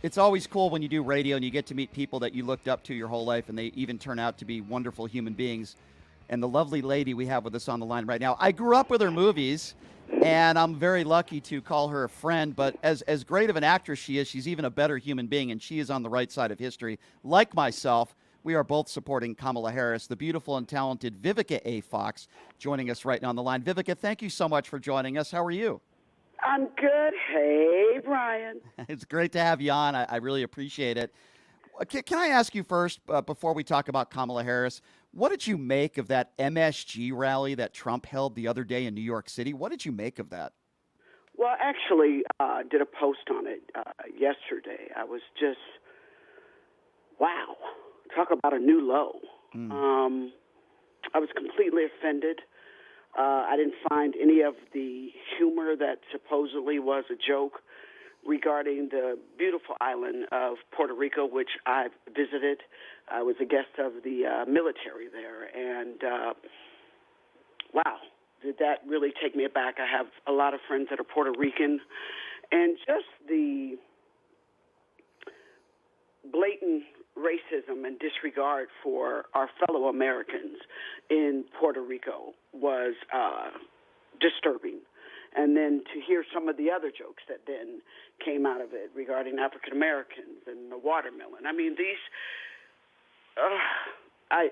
It's always cool when you do radio and you get to meet people that you looked up to your whole life, and they even turn out to be wonderful human beings. And the lovely lady we have with us on the line right now, I grew up with her movies, and I'm very lucky to call her a friend. But as great of an actress she is, she's even a better human being, and she is on the right side of history. Like myself, we are both supporting Kamala Harris, the beautiful and talented Vivica A. Fox, joining us right now on the line. Vivica, thank you so much for joining us. How are you? I'm good. Hey, Brian. It's great to have you on. I really appreciate it. Can I ask you first, before we talk about Kamala Harris, what did you make of that MSG rally that Trump held the other day in New York City? What did you make of that? Well, actually, did a post on it yesterday. I was just, wow, talk about a new low. I was completely offended. I didn't find any of the humor that supposedly was a joke regarding the beautiful island of Puerto Rico, which I've visited. I was a guest of the military there, and wow, did that really take me aback. I have a lot of friends that are Puerto Rican, and just the blatant racism and disregard for our fellow Americans in Puerto Rico was disturbing. And then to hear some of the other jokes that then came out of it regarding African Americans and the watermelon. I mean, these, I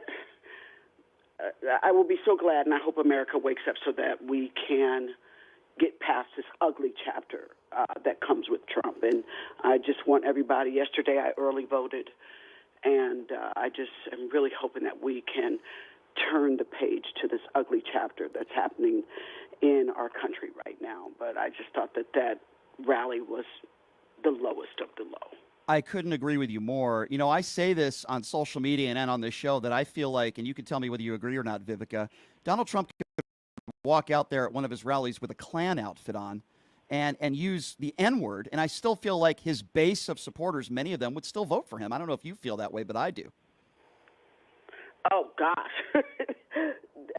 will be so glad, and I hope America wakes up so that we can get past this ugly chapter that comes with Trump. And I just want everybody, yesterday I early voted, and I just am really hoping that we can turn the page to this ugly chapter that's happening in our country right now. But I just thought that rally was the lowest of the low. I couldn't agree with you more. You know, I say this on social media and on this show that I feel like, and you can tell me whether you agree or not, Vivica, Donald Trump could walk out there at one of his rallies with a Klan outfit on and use the N-word, and I still feel like his base of supporters, many of them, would still vote for him. I don't know if you feel that way, but I do. Oh, gosh.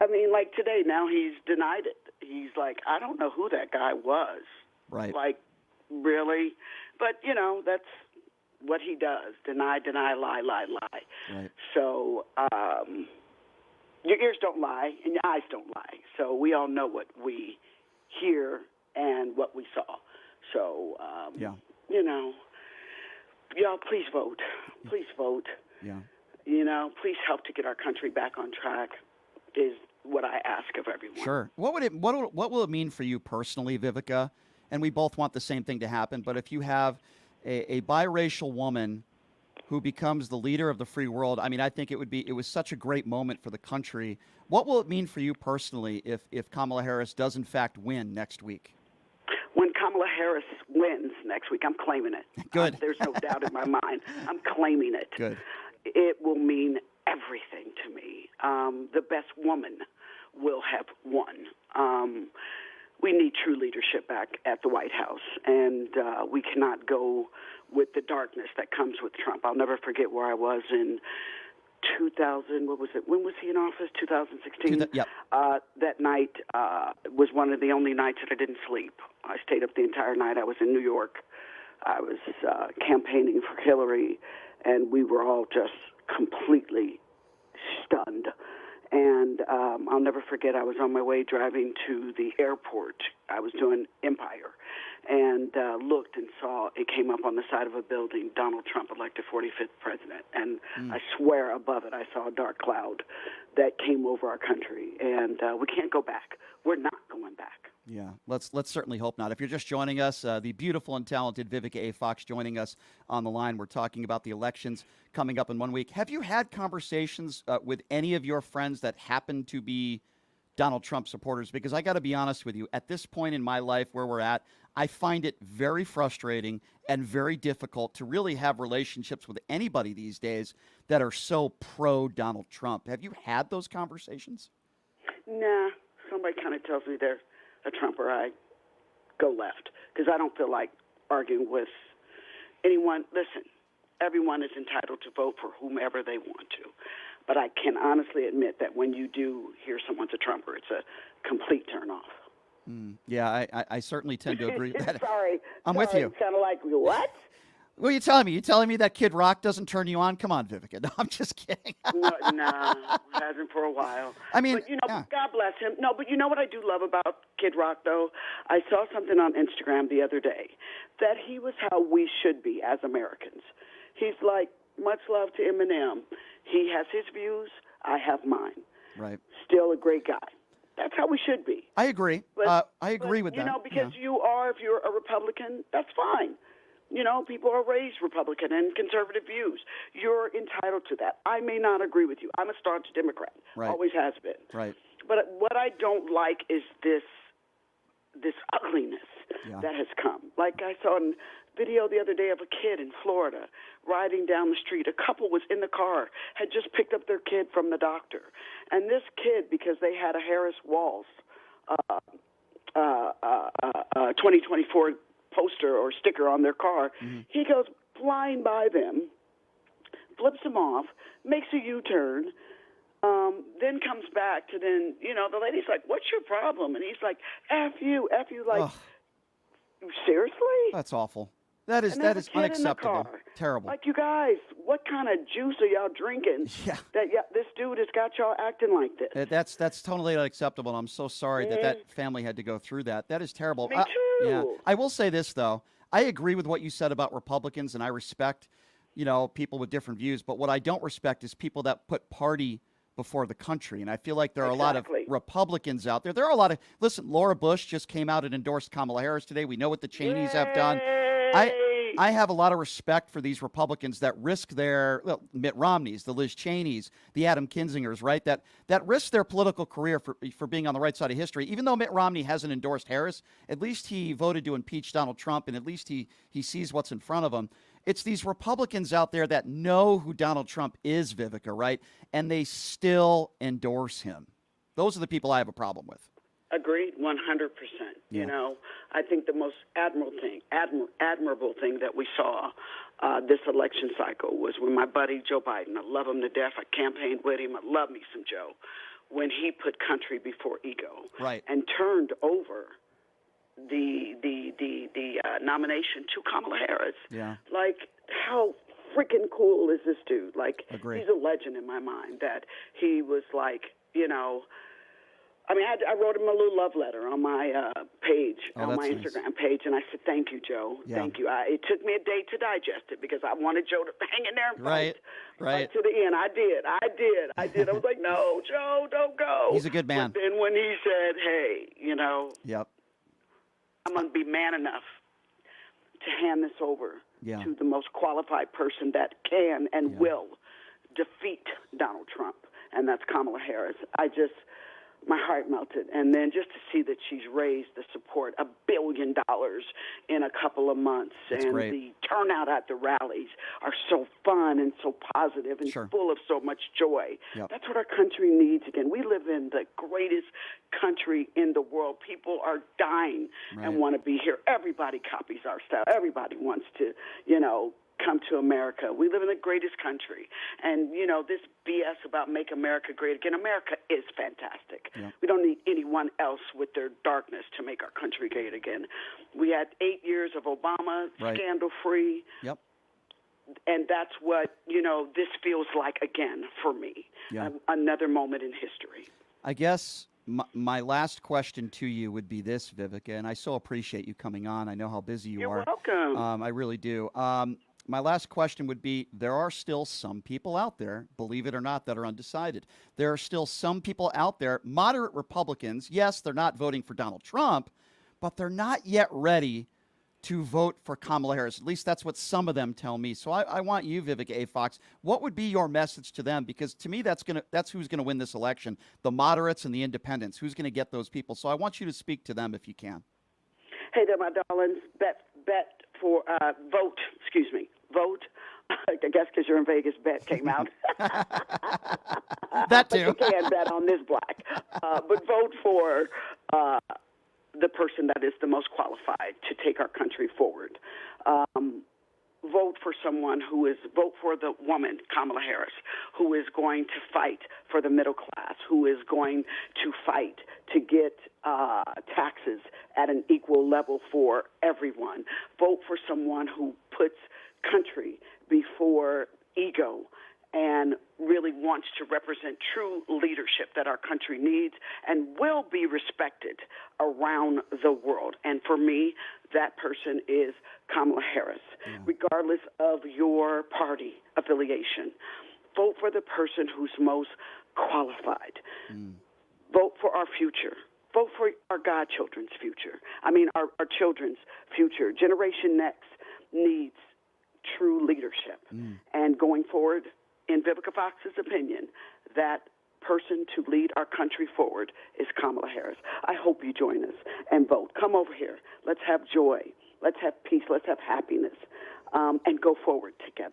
I mean, like today, now he's denied it. He's like, I don't know who that guy was. Right. Like, really? But, you know, that's what he does. Deny, lie, lie, lie. Right. So your ears don't lie and your eyes don't lie. So we all know what we hear and what we saw. So, yeah. you know, y'all, please vote. Please vote. Yeah. You know, please help to get our country back on track is what I ask of everyone. Sure. What will it mean for you personally, Vivica? And we both want the same thing to happen. But if you have a biracial woman who becomes the leader of the free world, I mean, I think it was such a great moment for the country. What will it mean for you personally if Kamala Harris does in fact win next week? When Kamala Harris wins next week, I'm claiming it. Good. There's no doubt in my mind. I'm claiming it. Good. It will mean everything to me. The best woman will have won. We need true leadership back at the White House, and we cannot go with the darkness that comes with Trump. I'll never forget where I was in 2000. What was it? When was he in office? 2016. Yep. That night was one of the only nights that I didn't sleep. I stayed up the entire night. I was in New York. I was campaigning for Hillary, and we were all just completely stunned. And I'll never forget, I was on my way driving to the airport. I was doing Empire and looked and saw it came up on the side of a building, Donald Trump elected 45th president. And I swear above it I saw a dark cloud that came over our country. And we can't go back. We're not going back. Yeah, let's certainly hope not. If you're just joining us, the beautiful and talented Vivica A. Fox joining us on the line. We're talking about the elections coming up in 1 week. Have you had conversations with any of your friends that happen to be Donald Trump supporters? Because I got to be honest with you, at this point in my life where we're at, I find it very frustrating and very difficult to really have relationships with anybody these days that are so pro-Donald Trump. Have you had those conversations? Nah, somebody kind of tells me they're a Trumper, I go left because I don't feel like arguing with anyone. Listen, everyone is entitled to vote for whomever they want to, but I can honestly admit that when you do hear someone's a Trumper, it's a complete turnoff. Yeah, I certainly tend to agree with that. Sorry. I'm with you. Kind of like, what? What are you telling me? You telling me that Kid Rock doesn't turn you on? Come on, Vivica. No, I'm just kidding. No, nah, hasn't for a while. I mean, But, yeah. God bless him. No, but you know what I do love about Kid Rock, though? I saw something on Instagram the other day that he was how we should be as Americans. He's like, much love to Eminem. He has his views. I have mine. Right. Still a great guy. That's how we should be. I agree. But, I agree with that. Because if you're a Republican, that's fine. People are raised Republican and conservative views. You're entitled to that. I may not agree with you. I'm a staunch Democrat. Right. Always has been. Right. But what I don't like is this ugliness that has come. Like I saw a video the other day of a kid in Florida riding down the street. A couple was in the car, had just picked up their kid from the doctor. And this kid, because they had a Harris Walls 2024 poster or sticker on their car, he goes flying by them, flips them off, makes a U-turn, then comes back to the lady's like, what's your problem? And he's like, F you, like, Ugh. Seriously? That's awful. That is And there's a kid in the unacceptable. car. Terrible. Like, you guys, what kind of juice are y'all drinking that this dude has got y'all acting like this? That's totally unacceptable. And I'm so sorry that family had to go through that. That is terrible. Me too. Yeah. I will say this, though. I agree with what you said about Republicans, and I respect, people with different views. But what I don't respect is people that put party before the country. And I feel like there are a lot of Republicans out there. There are a lot of, listen, Laura Bush just came out and endorsed Kamala Harris today. We know what the Cheneys have done. I have a lot of respect for these Republicans that risk Mitt Romney's, the Liz Cheneys, the Adam Kinzingers, right? That risk their political career for being on the right side of history. Even though Mitt Romney hasn't endorsed Harris, at least he voted to impeach Donald Trump, and at least he sees what's in front of him. It's these Republicans out there that know who Donald Trump is, Vivica, right? And they still endorse him. Those are the people I have a problem with. Agreed, 100%. Yeah. I think the most admirable thing that we saw this election cycle was when my buddy Joe Biden, I love him to death, I campaigned with him, I love me some Joe, when he put country before ego, right, and turned over the nomination to Kamala Harris. Yeah. Like, how freaking cool is this dude? Like, Agreed. He's a legend in my mind that he was like, I wrote him a little love letter on my page, on my Instagram page, and I said, thank you, Joe. Yeah. Thank you. It took me a day to digest it because I wanted Joe to hang in there and right to the end. I did. I was like, no, Joe, don't go. He's a good man. But then when he said, hey, Yep. I'm going to be man enough to hand this over to the most qualified person that can and will defeat Donald Trump, and that's Kamala Harris. My heart melted. And then just to see that she's raised the support, $1 billion in a couple of months. That's and great. The turnout at the rallies are so fun and so positive and full of so much joy. Yep. That's what our country needs again. We live in the greatest country in the world. People are dying and want to be here. Everybody copies our style. Everybody wants to, come to America. We live in the greatest country. And, this BS about make America great again, America is fantastic. Yeah. We don't need anyone else with their darkness to make our country great again. We had 8 years of Obama, scandal-free. Yep. And that's what, this feels like again for me. Yeah. Another moment in history. I guess my last question to you would be this, Vivica, and I so appreciate you coming on. I know how busy you are. You're welcome. I really do. My last question would be, there are still some people out there, believe it or not, that are undecided. There are still some people out there, moderate Republicans. Yes, they're not voting for Donald Trump, but they're not yet ready to vote for Kamala Harris. At least that's what some of them tell me. So I want you, Vivica A. Fox, what would be your message to them? Because to me, that's who's going to win this election, the moderates and the independents. Who's going to get those people? So I want you to speak to them if you can. Hey there, my darlings. Vote. I guess because you're in Vegas, bet came out. That but too. you can bet on this black. But vote for the person that is the most qualified to take our country forward. Vote for vote for the woman, Kamala Harris, who is going to fight for the middle class, who is going to fight to get taxes at an equal level for everyone. Vote for someone who puts country before ego and really wants to represent true leadership that our country needs and will be respected around the world. And for me, that person is Kamala Harris. Regardless of your party affiliation, vote for the person who's most qualified. Vote for our future. Vote for our godchildren's future. Our children's future. Generation Next needs true leadership. And going forward, in Vivica Fox's opinion, that person to lead our country forward is Kamala Harris. I hope you join us and vote. Come over here. Let's have joy. Let's have peace. Let's have happiness, and go forward together.